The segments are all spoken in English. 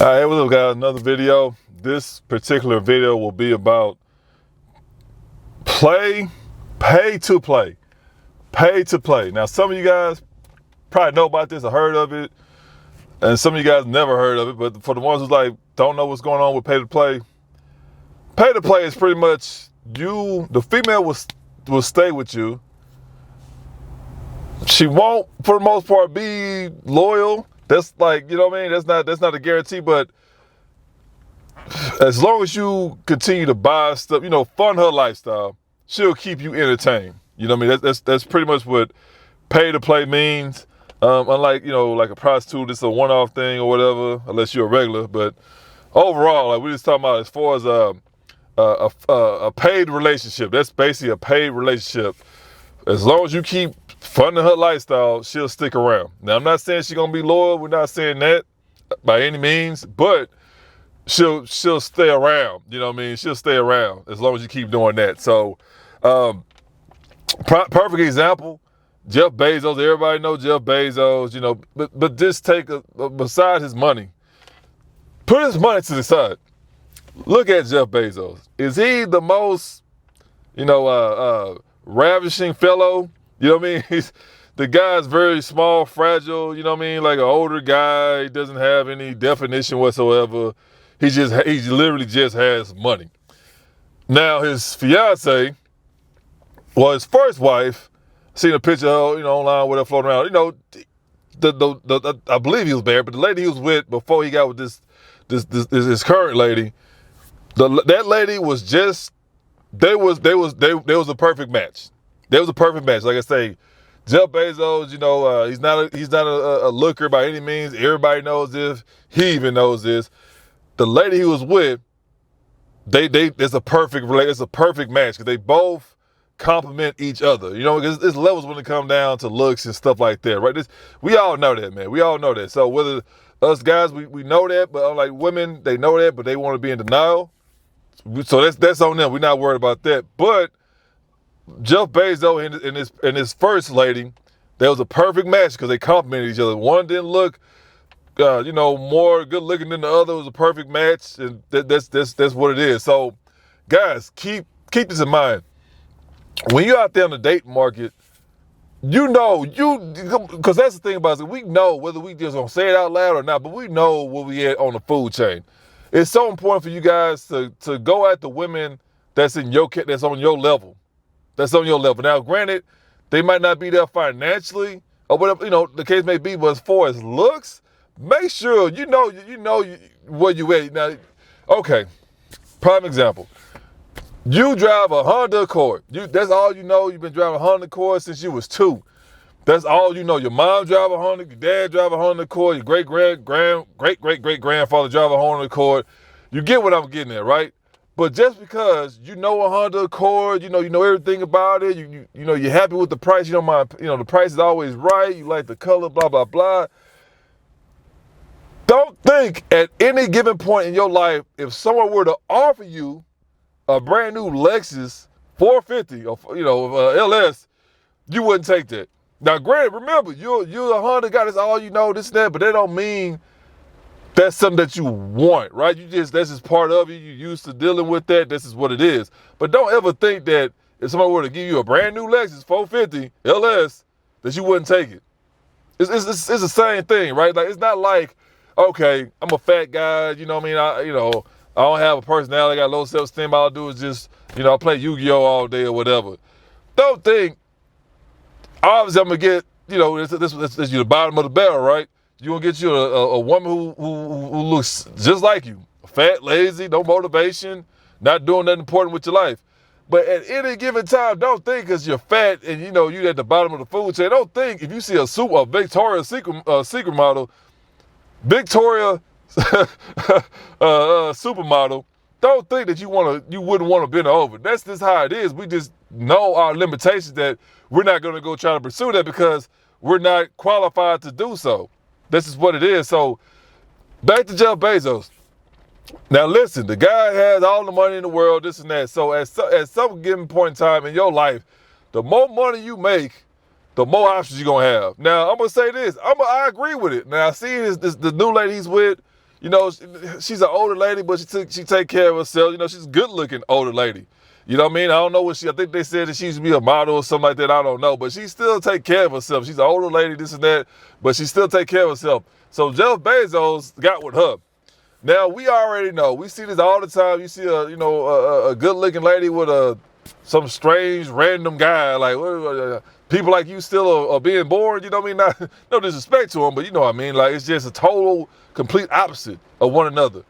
All right, what's up, guys? Another video. This particular video will be about pay to play. Pay to play. Now, some of you guys probably know about this or heard of it, and some of you guys never heard of it. But for the ones who don't know what's going on with pay to play is pretty much the female will stay with you. She won't, for the most part, be loyal. That's what I mean? That's not a guarantee, but as long as you continue to buy stuff, fund her lifestyle, she'll keep you entertained. You know what I mean? That's pretty much what pay to play means. Unlike, like a prostitute, it's a one-off thing or whatever, unless you're a regular. But overall, like we just talking about as far as a paid relationship, that's basically a paid relationship. As long as you keep funding her lifestyle, she'll stick around. Now, I'm not saying she's gonna be loyal. We're not saying that by any means, but she'll stay around. You know what I mean? She'll stay around as long as you keep doing that. So, perfect example, Jeff Bezos. Everybody knows Jeff Bezos. But just take beside his money, put his money to the side. Look at Jeff Bezos. Is he the most, ravishing fellow? You know what I mean? The guy's very small, fragile, you know what I mean? Like an older guy, he doesn't have any definition whatsoever. He literally just has money. Now his fiance, his first wife, seen a picture of her, online with her floating around. I believe he was married, but the lady he was with before he got with this current lady, that lady was just, they was a perfect match. They was a perfect match. Like I say, Jeff Bezos, he's not a looker by any means. Everybody knows this. He even knows this. The lady he was with, it's a perfect match because they both complement each other. Because there's levels when it comes down to looks and stuff like that, right? We all know that, man. We all know that. So whether us guys, we know that, but unlike women, they know that, but they want to be in denial. So that's on them. We're not worried about that. But Jeff Bezos and his first lady, that was a perfect match because they complemented each other. One didn't look, more good looking than the other. It was a perfect match, and that's what it is. So, guys, keep this in mind. When you're out there on the dating market, because that's the thing about it. We know whether we just gonna say it out loud or not, but we know where we at on the food chain. It's so important for you guys to go at the women that's on your level. That's on your level. Now, granted, they might not be there financially or whatever, the case may be, but as far as looks, make sure you know where you at. Now, okay, prime example. You drive a Honda Accord. That's all you know. You've been driving a Honda Accord since you was 2. That's all you know. Your mom drive a Honda, your dad drive a Honda Accord, your great great grandfather drive a Honda Accord. You get what I'm getting at, right? But just because you know a Honda Accord, you know everything about it, you're happy with the price, you don't mind, the price is always right, you like the color, blah, blah, blah. Don't think at any given point in your life, if someone were to offer you a brand new Lexus 450 or LS, you wouldn't take that. Now, granted, remember, you're a Honda guy, that's all you know, this and that, but that don't mean that's something that you want, right? That's just part of you. You're used to dealing with that. This is what it is. But don't ever think that if somebody were to give you a brand new Lexus 450 LS, that you wouldn't take it. It's the same thing, right? Like, it's not like, okay, I'm a fat guy, you know what I mean? I don't have a personality, I got low self-esteem. All I do is just, I play Yu-Gi-Oh all day or whatever. Don't think, obviously I'm gonna get, this the bottom of the barrel, right? You're gonna get you a woman who looks just like you. Fat, lazy, no motivation, not doing nothing important with your life. But at any given time, don't think because you're fat and you're at the bottom of the food chain. Don't think if you see a Victoria's Secret model, Victoria supermodel, don't think that you wouldn't want to bend her over. That's just how it is. We just know our limitations, that we're not gonna go try to pursue that because we're not qualified to do so. This is what it is. So back to Jeff Bezos. Now listen, the guy has all the money in the world, this and that. So at some given point in time in your life, the more money you make, the more options you're gonna have. Now I'm gonna say this. I agree with it. Now I see the new lady he's with. You know, she's an older lady, but she take care of herself. You know, she's a good looking older lady. You know what I mean? I don't know I think they said that she used to be a model or something like that. I don't know. But she still take care of herself. She's an older lady, this and that, but she still take care of herself. So Jeff Bezos got with her. Now, we already know. We see this all the time. You see a good looking lady with some strange random guy. Like, people like you still are being born. You know what I mean? No disrespect to them, but you know what I mean? Like, it's just a total, complete opposite of one another.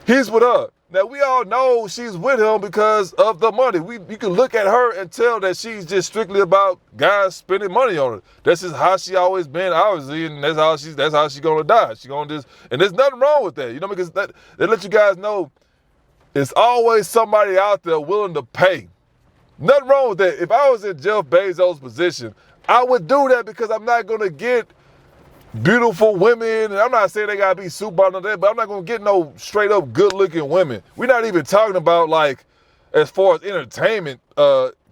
He's with her. Now, we all know she's with him because of the money. You can look at her and tell that she's just strictly about guys spending money on her. That's just how she always been, obviously, and that's how she's gonna die. She gonna just, and there's nothing wrong with that, you know, because they let you guys know it's always somebody out there willing to pay. Nothing wrong with that. If I was in Jeff Bezos' position, I would do that because I'm not gonna get beautiful women, and I'm not saying they gotta be super on that, but I'm not gonna get no straight up good looking women. We're not even talking about like as far as entertainment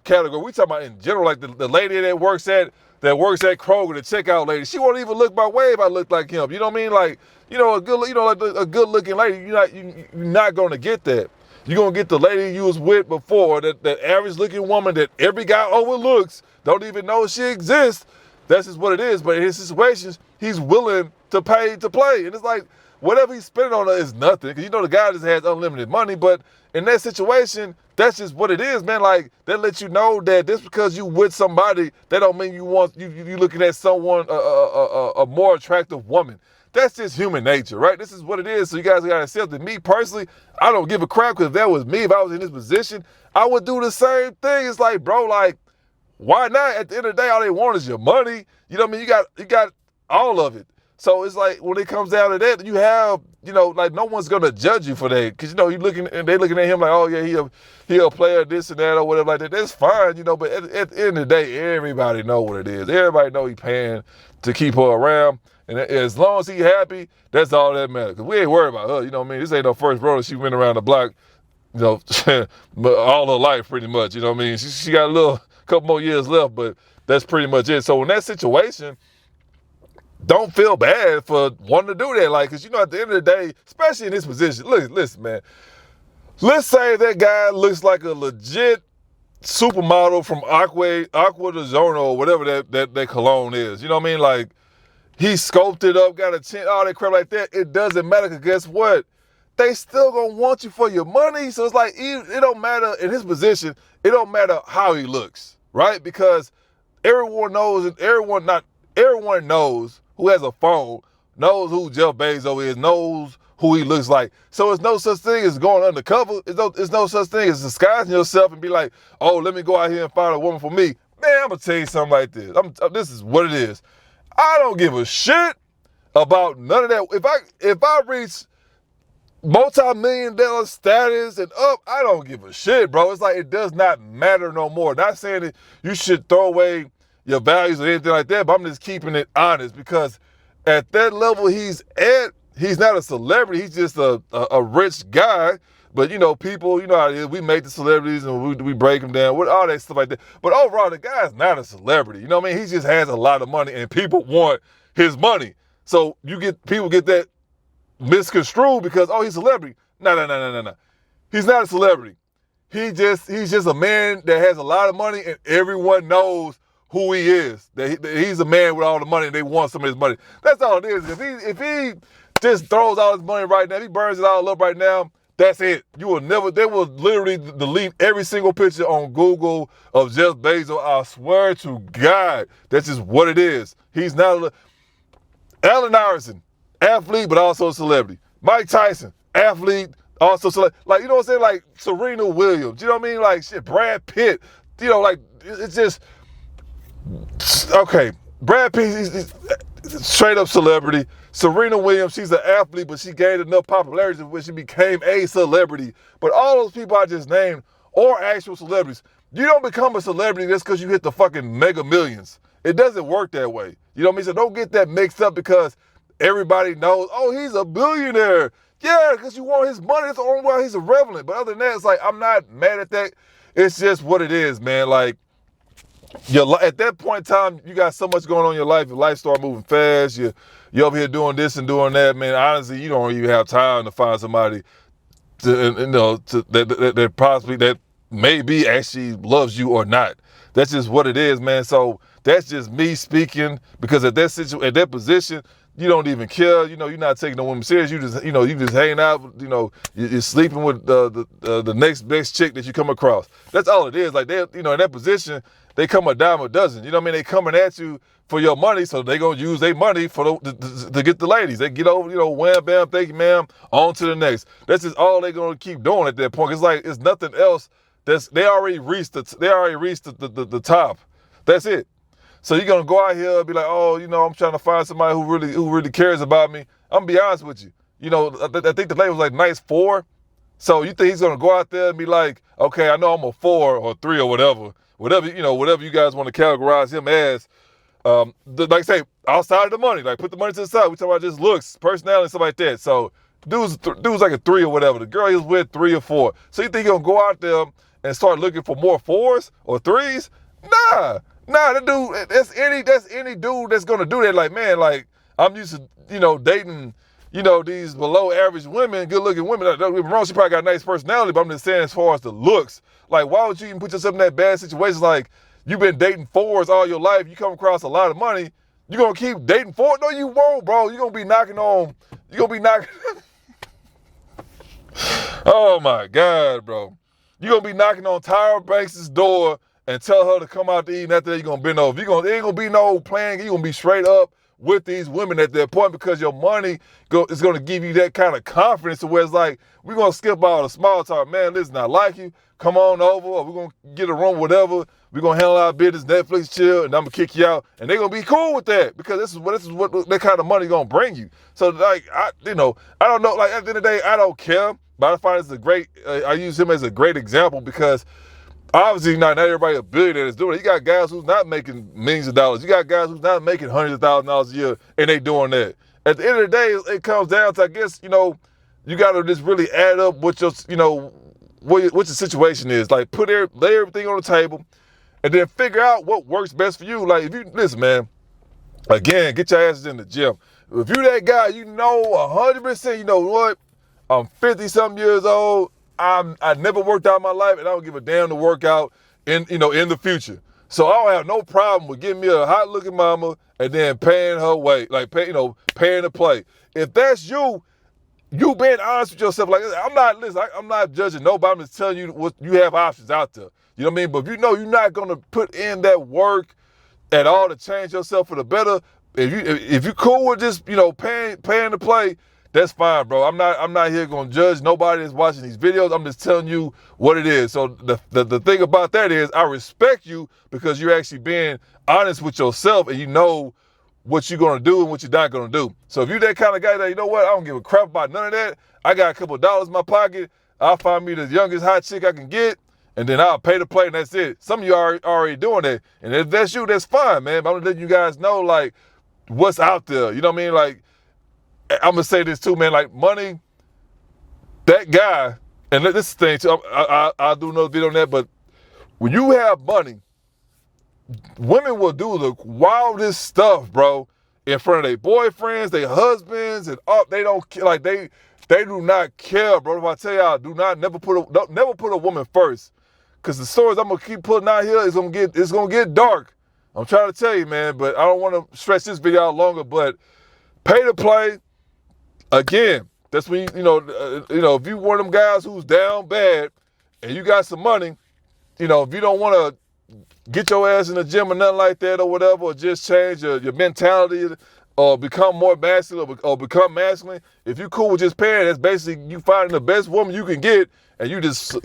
category. We talking about in general, like the lady that works at Kroger, the checkout lady. She won't even look my way if I look like him. You know what I mean? Like, you know, a good looking lady. You're not gonna get that. You're gonna get the lady you was with before, that average looking woman that every guy overlooks, don't even know she exists. That's just what it is. But in his situations, he's willing to pay to play. And it's like, whatever he's spending on her is nothing. Because you know the guy just has unlimited money. But in that situation, that's just what it is, man. Like, that lets you know that just because you with somebody, that don't mean you looking at someone, a more attractive woman. That's just human nature, right? This is what it is. So you guys got to accept it. Me personally, I don't give a crap, because if that was me, if I was in this position, I would do the same thing. It's like, bro, like, why not? At the end of the day, all they want is your money. You know what I mean? You got all of it. So it's like, when it comes down to that, you have, you know, like, no one's gonna judge you for that, because you know they looking at him like, oh yeah, he a player, this and that or whatever like that. That's fine, you know. But at the end of the day, everybody know what it is. Everybody know he paying to keep her around, and as long as he happy, that's all that matters. Because we ain't worried about her. You know what I mean? This ain't no first brother. She went around the block, you know, all her life pretty much. You know what I mean? She got a couple more years left, but that's pretty much it. So in that situation, don't feel bad for wanting to do that. Like, because, you know, at the end of the day, especially in this position, listen, man. Let's say that guy looks like a legit supermodel from Aqua de Zorno or whatever that cologne is. You know what I mean? Like, he's sculpted up, got a chin, all that crap like that. It doesn't matter, because guess what? They still gonna want you for your money. So it's like, it don't matter in his position. It don't matter how he looks, right? Because everyone knows who has a phone, knows who Jeff Bezos is, knows who he looks like. So it's no such thing as going undercover. It's no such thing as disguising yourself and be like, oh, let me go out here and find a woman for me. Man, I'm gonna tell you something like this. This is what it is. I don't give a shit about none of that. If I reach multi-million-dollar status and up, I don't give a shit, bro. It's like, it does not matter no more. Not saying that you should throw away your values or anything like that, but I'm just keeping it honest, because at that level he's at, he's not a celebrity. He's just a rich guy. But, you know, people, you know how it is. We make the celebrities and we break them down with all that stuff like that. But overall, the guy's not a celebrity. You know what I mean? He just has a lot of money, and people want his money. So people get that misconstrued because, oh, he's a celebrity. No. He's not a celebrity. He's just a man that has a lot of money, and everyone knows who he is. That he's a man with all the money, and they want some of his money. That's all it is. If he just throws all his money right now, if he burns it all up right now, that's it. They will literally delete every single picture on Google of Jeff Bezos. I swear to God, that's just what it is. He's not Allen Iverson, athlete, but also a celebrity. Mike Tyson, athlete, also celebrity. Like, you know what I'm saying? Like Serena Williams, you know what I mean? Like, shit, Brad Pitt, you know, like, it's just, okay, Brad Pitt, he's straight up celebrity. Serena Williams, she's an athlete, but she gained enough popularity when she became a celebrity. But all those people I just named are actual celebrities. You don't become a celebrity just because you hit the fucking mega millions. It doesn't work that way. You know what I mean? So don't get that mixed up because everybody knows, oh, he's a billionaire. Yeah, because you want his money. That's the only why he's irrelevant. But other than that, it's like, I'm not mad at that. It's just what it is, man. Like, at that point in time, you got so much going on in your life. Your life start moving fast. You're over here doing this and doing that, man. Honestly, you don't even have time to find somebody that possibly that maybe actually loves you or not. That's just what it is, man. So that's just me speaking, because at that position, you don't even care. You're not taking the woman serious. You just hanging out. You're sleeping with the next best chick that you come across. That's all it is. Like they, in that position, they come a dime a dozen. You know what I mean? They coming at you for your money, so they gonna use their money to get the ladies. They get over, wham, bam, thank you, ma'am, on to the next. That's just all they gonna keep doing at that point. It's like it's nothing else. They already reached the top. That's it. So you're gonna go out here and be like, oh, I'm trying to find somebody who really cares about me. I'm gonna be honest with you. I think the lady was like nice 4. So you think he's gonna go out there and be like, okay, I know I'm a 4 or 3 or whatever you guys want to categorize him as. Like I say, outside of the money, like put the money to the side. We talking about just looks, personality, stuff like that. So dude's like a 3 or whatever. The girl he was with 3 or 4. So you think he's gonna go out there and start looking for more 4s or 3s? Nah, that dude. That's any dude that's gonna do that. Like, man, like I'm used to dating these below average women, good looking women. Don't get me wrong, she probably got a nice personality, but I'm just saying as far as the looks, like why would you even put yourself in that bad situation? Like you've been dating 4s all your life, you come across a lot of money, you gonna keep dating 4? No, you won't, bro. You're gonna be knocking. Oh my God, bro. You're gonna be knocking on Tyra Banks' door and tell her to come out to eat, and after that you're gonna bend over. It ain't gonna be no playing. You're gonna be straight up with these women at that point, because your money is going to give you that kind of confidence to where it's like, we're going to skip all the small talk. Man, listen, I like you. Come on over, or we're going to get a room, whatever. We're going to handle our business, Netflix, chill, and I'm going to kick you out. And they're going to be cool with that, because this is what that kind of money going to bring you. So, like, I don't know. Like, at the end of the day, I don't care. But I find it's I use him as a great example, because obviously, not everybody a billionaire is doing it. You got guys who's not making millions of dollars. You got guys who's not making hundreds of thousands of dollars a year, and they doing that. At the end of the day, it comes down to, I guess, you got to just really add up what your situation is. Like, lay everything on the table, and then figure out what works best for you. Like, if you, listen, man, again, get your asses in the gym. If you that guy, 100%, you know what? I'm 50-something years old. I never worked out in my life, and I don't give a damn to work out in the future. So I don't have no problem with getting me a hot looking mama and then paying her way, like paying to play. If that's you being honest with yourself, like I'm not judging nobody. I'm just telling you what you have options out there. You know what I mean? But if you're not gonna put in that work at all to change yourself for the better, if you cool with just paying to play, that's fine, bro. I'm not here gonna judge nobody that's watching these videos. I'm just telling you what it is. So the thing about that is, I respect you because you're actually being honest with yourself, and you know what you're gonna do and what you're not gonna do. So if you're that kind of guy that, I don't give a crap about none of that. I got a couple of dollars in my pocket. I'll find me the youngest hot chick I can get, and then I'll pay to play, and that's it. Some of you are already doing that, and if that's you, that's fine, man. But I'm letting you guys know, like, what's out there. You know what I mean? Like, I'm gonna say this too, man. Like, money, that guy, and this is the thing too. I'll do another video on that. But when you have money, women will do the wildest stuff, bro, in front of their boyfriends, their husbands, and they don't like they do not care, bro. If I tell y'all, never put a woman first, because the stories I'm gonna keep putting out here it's gonna get dark. I'm trying to tell you, man, but I don't want to stretch this video out longer. But pay to play. Again, that's when if you one of them guys who's down bad and you got some money, if you don't want to get your ass in the gym or nothing like that or whatever, or just change your mentality or become more masculine or become masculine, if you cool with just paying, that's basically you finding the best woman you can get, and you just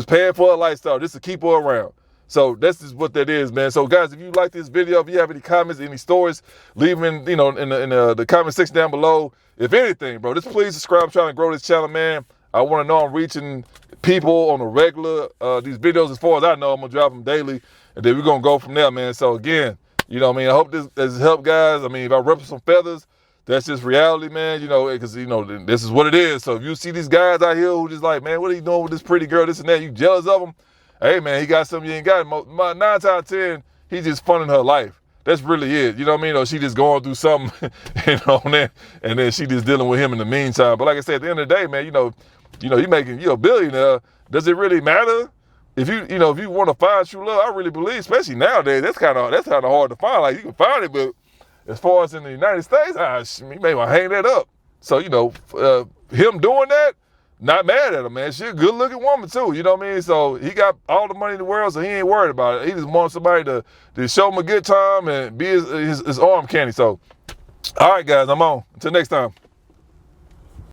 paying for her lifestyle just to keep her around. So that's just what that is, man. So guys, if you like this video, if you have any comments, any stories, leave them in the comment section down below. If anything, bro, just please subscribe. I'm trying to grow this channel, man. I want to know I'm reaching people on a regular. These videos, as far as I know, I'm gonna drop them daily, and then we're gonna go from there, man. So again, I mean, I hope this has helped, guys. I mean, if I ruffle some feathers, that's just reality, man. Because this is what it is. So if you see these guys out here who just like, man, what are you doing with this pretty girl, this and that, you jealous of them? Hey, man, he got something you ain't got. 9 times out of 10, he's just funding her life. That's really it. You know what I mean? Or she just going through something, and then she just dealing with him in the meantime. But like I said, at the end of the day, man, you're a billionaire. Does it really matter? If you want to find true love, I really believe, especially nowadays, that's kind of hard to find. Like, you can find it, but as far as in the United States, you may want to hang that up. So, him doing that, not mad at her, man. She a good looking woman too, you know what I mean? So he got all the money in the world, so he ain't worried about it. He just wants somebody to show him a good time and be his arm candy. So, all right, guys, I'm on. Until next time.